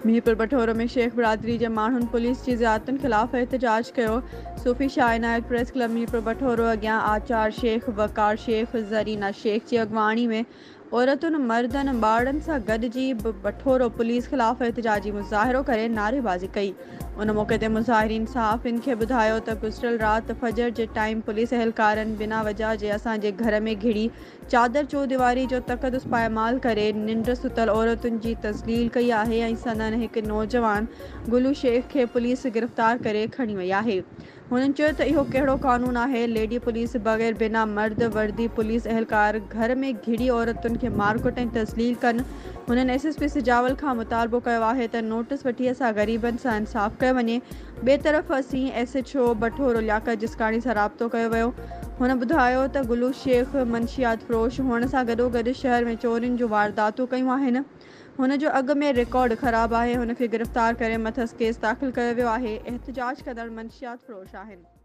मीरपुर बठोरो में शेख बिरादरी के माण्हुनि पुलिस की ज़ियादतुनि ख़िलाफ़ एहतजाज किया। सूफ़ी शाह इनायत प्रेस क्लब मीरपुर बठोरो अॻियां आचार शेख, वकार शेख, ज़रीना शेख की अॻवानी में औरतुनि, मर्दनि, ॿारनि सां गॾिजी बठोरो पुलिस ख़िलाफ़ एहतजाजी मुज़ाहिरो करे नारेबाज़ी कई। उन मौके ते मुज़ाहिरीन सहाफ़ियुनि खे ॿुधायो त गुज़िरियल राति फजर जे टाइम पुलिस एहलकारनि बिना वजह जे असांजे घर में घिड़ी चादर चौदीवारी जो तक़दुस पायमाल करे निंड सुतल औरतुनि जी तज़लील कई आहे ऐं संदन हिकु नौजवान गुलू शेख खे पुलिस गिरफ़्तार करे खणी वई आहे। हुननि चयो त इहो कहिड़ो क़ानून आहे? लेडी पुलिस बग़ैर बिना मर्द वर्दी पुलिस एहलकार घर में घिड़ी औरतुनि खे मारकुट ऐं तज़लील कनि। हुननि SSP सिजावल खां मुतालबो कयो आहे त नोटिस वठी असां ग़रीबनि सां इंसाफ़ कयो वञे। ॿिए तरफ़ असीं SHO बठोरो लियाकत जिसकाणी सां राब्तो कयो वियो। हुन ॿुधायो त गुलू शेख मंशियात फ़रोश हुअण सां गॾोगॾु शहर में चोरियुनि जूं वारदातूं कयूं आहिनि। हुन जो अॻु में रिकॉर्ड ख़राब आहे। हुनखे गिरफ़्तार करे मथस केस दाख़िल कयो वियो आहे। एहतजाज कंदड़ मंशियात फ़रोश आहिनि।